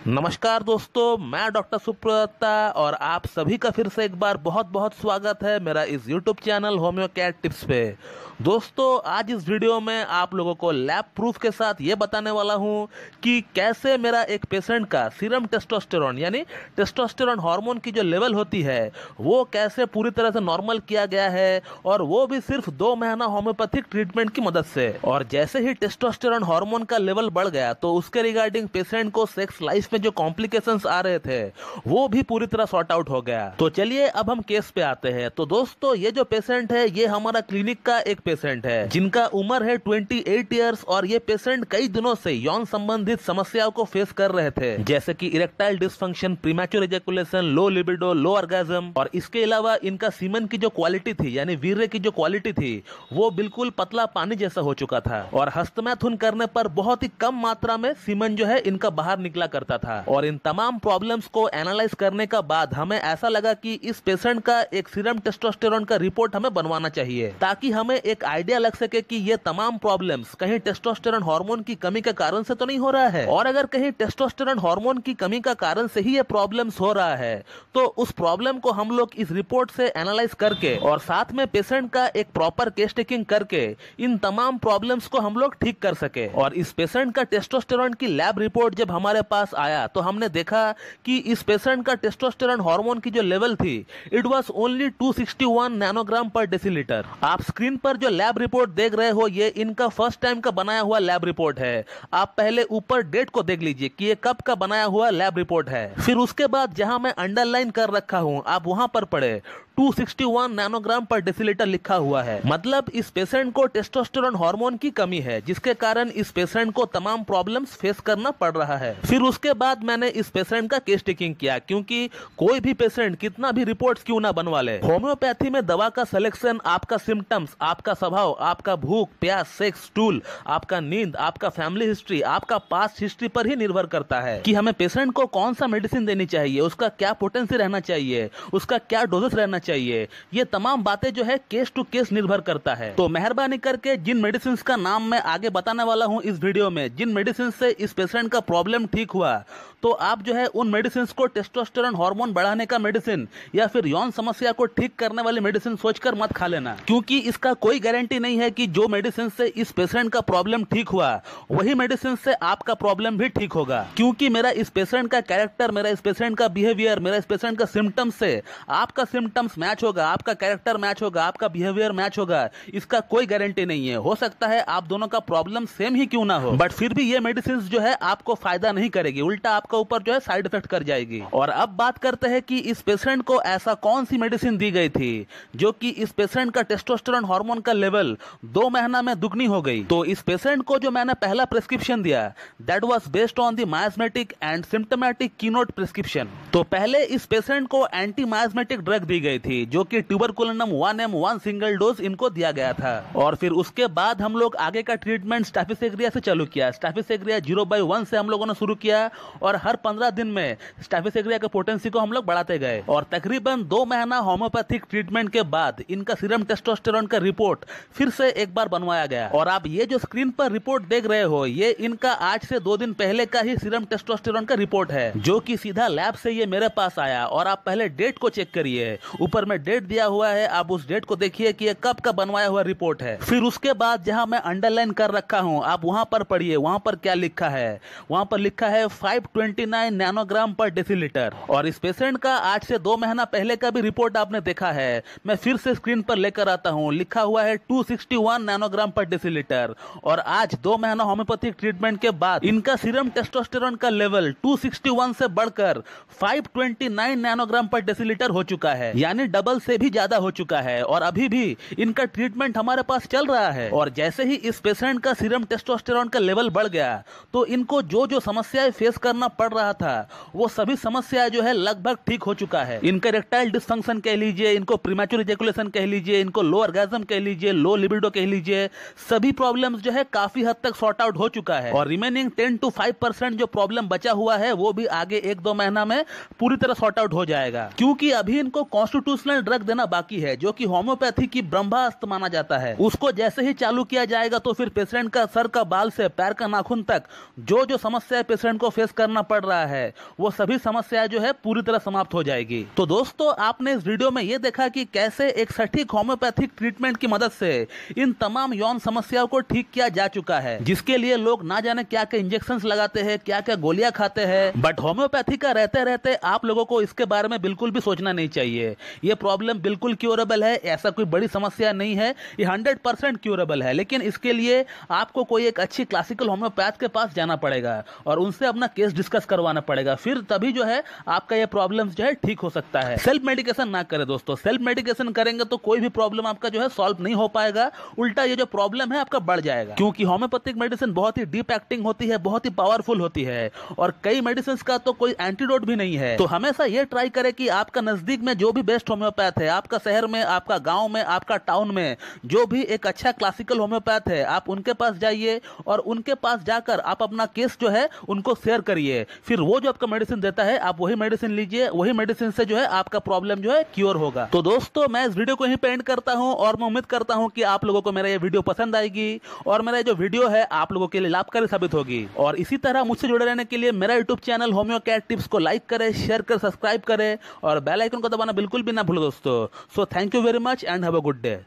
नमस्कार दोस्तों, मैं डॉक्टर सुप्रता और आप सभी का फिर से एक बार बहुत बहुत स्वागत है मेरा इस YouTube channel homeo care tips पे। दोस्तों, आज इस वीडियो में आप लोगों को लैब प्रूफ के साथ ये बताने वाला हूँ कि कैसे मेरा एक पेशेंट का सीरम टेस्टोस्टेरोन यानी टेस्टोस्टेरोन हार्मोन की जो लेवल होती है वो कैसे पूरी तरह से नॉर्मल किया गया है, और वो भी सिर्फ 2 महीना होम्योपैथिक ट्रीटमेंट की मदद से। और जैसे ही टेस्टोस्टेरोन हार्मोन का लेवल बढ़ गया तो उसके रिगार्डिंग पेशेंट को सेक्स लाइफ में जो कॉम्प्लिकेशंस आ रहे थे वो भी पूरी तरह सॉर्ट आउट हो गया। तो चलिए अब हम केस पे आते हैं। तो दोस्तों, ये जो पेशेंट है ये हमारा क्लिनिक का एक पेशेंट है जिनका उम्र है 28 इयर्स, और ये पेशेंट कई दिनों से यौन संबंधित समस्याओं को फेस कर रहे थे, जैसे कि erectile dysfunction, premature ejaculation, low libido, low orgasm, और इसके अलावा इनका सीमन की जो क्वालिटी थी यानी वीर्य की जो क्वालिटी थी वो बिल्कुल पतला पानी जैसा हो चुका था, और हस्तमैथुन करने पर बहुत ही कम मात्रा में सीमन जो है इनका बाहर निकला करता था। और इन तमाम प्रॉब्लम्स को एनालाइज करने का बाद हमें ऐसा लगा कि इस पेशेंट का एक सीरम टेस्टोस्टेरोन का रिपोर्ट हमें बनवाना चाहिए, ताकि हमें एक आइडिया लग सके कि ये तमाम प्रॉब्लम्स कहीं टेस्टोस्टेरोन हार्मोन की कमी के कारण से तो नहीं हो रहा है, और अगर कहीं टेस्टोस्टेरोन हार्मोन की कमी का कारण से ही ये प्रॉब्लम्स हो रहा है तो उस प्रॉब्लम को हम लोग इस रिपोर्ट से एनालाइज करके और साथ में पेशेंट का एक प्रॉपर केस टेकिंग करके इन तमाम प्रॉब्लम्स को हम लोग ठीक कर सके। और इस पेशेंट का टेस्टोस्टेरोन की लैब रिपोर्ट जब हमारे पास आया तो हमने देखा कि इस पेशेंट का टेस्टोस्टेरोन हार्मोन की जो लेवल थी इट वाज ओनली 261 नैनोग्राम पर डेसीलीटर। आप स्क्रीन पर जो लैब रिपोर्ट देख रहे हो ये इनका फर्स्ट टाइम का बनाया हुआ लैब रिपोर्ट है। आप पहले ऊपर डेट को देख लीजिए कि ये कब का बनाया हुआ लैब रिपोर्ट है, फिर उसके बाद जहां मैं अंडरलाइन कर रखा हूं आप वहां पर पढ़े 261 नैनोग्राम पर डेसीलीटर लिखा हुआ है। मतलब इस पेशेंट को टेस्टोस्टेरोन हार्मोन की कमी है, जिसके कारण इस पेशेंट को तमाम प्रॉब्लम्स फेस करना पड़ रहा है। फिर उसके बाद मैंने इस पेशेंट का केस टेकिंग किया, क्योंकि कोई भी पेशेंट कितना भी रिपोर्ट्स क्यों ना बनवा ले, होम्योपैथी में दवा का सिलेक्शन आपका सिम्टम्स, आपका स्वभाव, आपका भूख प्यास, सेक्स, स्टूल, आपका नींद, आपका फैमिली हिस्ट्री, आपका पास्ट हिस्ट्री पर ही निर्भर करता है कि हमें पेशेंट को कौन सा मेडिसिन देनी चाहिए, उसका क्या पोटेंसी रहना चाहिए, उसका क्या डोजेस रहना चाहिए। ये तमाम बातें जो है केस टू केस निर्भर करता है। तो मेहरबानी करके जिन मेडिसिन का नाम मैं आगे बताने वाला हूं इस वीडियो में, जिन मेडिसिन से इस पेशेंट का प्रॉब्लम ठीक हुआ, तो आप जो है उन मेडिसिन को टेस्टोस्टेरोन हार्मोन बढ़ाने का मेडिसिन या फिर यौन समस्या को ठीक करने वाली मेडिसिन सोचकर मत खा लेना, क्योंकि इसका कोई गारंटी नहीं है कि जो मेडिसिन से इस पेशेंट का प्रॉब्लम ठीक हुआ वही मेडिसिन से आपका प्रॉब्लम भी ठीक होगा। क्योंकि मेरा इस पेशेंट का कैरेक्टर, मेरा इस पेशेंट का बिहेवियर, मेरा इस पेशेंट का सिम्टम्स से आपका सिम्टम्स मैच होगा, आपका कैरेक्टर मैच होगा, आपका बिहेवियर मैच होगा, इसका कोई गारंटी नहीं है। हो सकता है आप दोनों का प्रॉब्लम सेम ही क्यों ना हो, बट फिर भी ये मेडिसिन जो है आपको फायदा नहीं करेगी, उल्टा आपका ऊपर जो है साइड इफेक्ट कर जाएगी। और अब बात करते हैं कि इस पेशेंट को ऐसा कौन सी मेडिसिन दी गई थी जो कि इस पेशेंट का टेस्टोस्टेरोन हार्मोन का लेवल 2 महीना में दुगनी हो गई। तो इस पेशेंट को जो मैंने पहला प्रिस्क्रिप्शन दिया that was based on the miasmatic and symptomatic keynote prescription. तो पहले इस पेशेंट को एंटी मायस्मेटिक ड्रग दी गई थी जो कि ट्यूबरकुलिनम 1 सिंगल डोज इनको दिया गया था। और फिर उसके बाद हम लोग आगे का ट्रीटमेंट स्टाफिसेग्रिया से चालू किया। स्टाफिसेग्रिया 0/1 से हम लोगों ने शुरू किया और हर 15 दिन में स्टाफिसेग्रिया के पोटेंसी को हम लोग बढ़ाते गए, और तकरीबन 2 महीना होम्योपैथिक ट्रीटमेंट के बाद इनका सीरम टेस्टोस्टेरोन का रिपोर्ट फिर से एक बार बनवाया गया। और आप ये जो स्क्रीन पर रिपोर्ट देख रहे हो ये इनका आज से 2 दिन पहले का ही सीरम टेस्टोस्टेरोन का रिपोर्ट है, जो कि सीधा लैब से ये मेरे पास आया। और आप पहले डेट को चेक करिए, ऊपर में डेट दिया हुआ है, आप उस डेट को देखिए कि ये कब का बनवाया हुआ रिपोर्ट है। फिर उसके बाद जहां मैं अंडरलाइन कर रखा हूं आप वहां पर पढ़िए, वहां पर क्या लिखा है। वहां पर लिखा है 529 नैनोग्राम पर डेसीलीटर। और इस पेशेंट का आज से 2 महीना पहले का भी रिपोर्ट आपने देखा है, मैं फिर से स्क्रीन पर लेकर आता हूं, लिखा हुआ है 261 नैनोग्राम पर डेसीलीटर। और आज 2 महीना होम्योपैथिक ट्रीटमेंट के बाद इनका सीरम टेस्टोस्टेरोन का लेवल 261 से बढ़कर 529 नैनोग्राम पर डेसीलीटर हो चुका है, यानी डबल से भी ज्यादा हो चुका है। और अभी भी इनका ट्रीटमेंट हमारे पास चल रहा है। और जैसे ही इस पेशेंट का सीरम टेस्टोस्टेरोन का लेवल बढ़ गया तो इनको जो जो समस्याएं फेस करना पड़ रहा था वो सभी समस्याएं जो है लगभग ठीक हो चुका है। इनका इरेक्टाइल डिसफंक्शन कह लीजिए, इनको प्रीमैच्योर इजैकुलेशन कह लीजिए, इनको लो ऑर्गेज्म कह लीजिए, लो लिबिडो कह लीजिए, सभी प्रॉब्लम्स जो है काफी हद तक सॉर्ट आउट हो चुका है। और रिमेनिंग 10 to 5% जो प्रॉब्लम बचा हुआ है वो भी आगे 1-2 महीना में पूरी तरह सॉर्ट आउट हो जाएगा, क्योंकि अभी इनको कॉन्स्टिट्यूशनल ड्रग देना बाकी है जो कि होम्योपैथी की ब्रह्मास्त्र माना जाता है। उसको जैसे ही चालू किया जाएगा तो फिर पेशेंट का सर का बाल से पैर का नाखून तक जो जो समस्या पेशेंट को फेस करना पड़ रहा है वो सभी समस्याएं जो है पूरी तरह समाप्त हो जाएगी। तो दोस्तों, आपने इस वीडियो में ये देखा कि कैसे एक सटीक होम्योपैथिक ट्रीटमेंट की मदद से इन तमाम यौन समस्याओं को ठीक किया जा चुका है, जिसके लिए लोग ना जाने क्या क्या इंजेक्शन लगाते हैं, क्या क्या गोलियां खाते हैं। बट होम्योपैथी का रहते रहते आप लोगों को इसके बारे में बिल्कुल भी सोचना नहीं चाहिए। ये प्रॉब्लम बिल्कुल क्योरेबल है, ऐसा कोई बड़ी समस्या नहीं है, ये 100% क्योरेबल है। लेकिन इसके लिए आपको कोई एक अच्छी क्लासिकल होम्योपैथ के पास जाना पड़ेगा और उनसे अपना केस डिस्कस करवाना पड़ेगा, फिर तभी जो है आपका ये प्रॉब्लम जो है ठीक हो सकता है। सेल्फ मेडिकेशन ना करें दोस्तों, सेल्फ मेडिकेशन करेंगे तो कोई भी प्रॉब्लम आपका जो है सॉल्व नहीं हो पाएगा, उल्टा ये जो प्रॉब्लम है आपका बढ़ जाएगा। क्योंकि होम्योपैथिक मेडिसिन बहुत ही डीप एक्टिंग होती है, बहुत ही पावरफुल होती है और कई मेडिसिन का तो कोई एंटीडोट भी नहीं है। तो हमेशा ये ट्राई करें कि आपका नजदीक में जो भी बेस्ट होम्योपैथ है, आपका शहर में, आपका गांव में, आपका टाउन में जो भी एक अच्छा क्लासिकल होम्योपैथ है, आप उनके पास जाइए और उनके पास जाकर आप अपना केस जो है उनको शेयर करिए। फिर वो जो आपका मेडिसिन देता है आप वही मेडिसिन लीजिए, वही मेडिसिन से जो है आपका प्रॉब्लम जो है क्योर होगा। तो दोस्तों, मैं इस वीडियो को यहीं पे एंड करता हूं और मैं उम्मीद करता हूं कि आप लोगों को मेरा ये वीडियो पसंद आएगी और मेरा जो वीडियो है आप लोगों के लिए लाभकारी साबित होगी। और इसी तरह मुझसे जुड़े रहने के लिए मेरा YouTube channel homeo cat tips को लाइक करें, शेयर कर, सब्सक्राइब करें और बेल आइकन को दबाना बिल्कुल भी ना भूलो दोस्तों। So thank you very much and have a good day.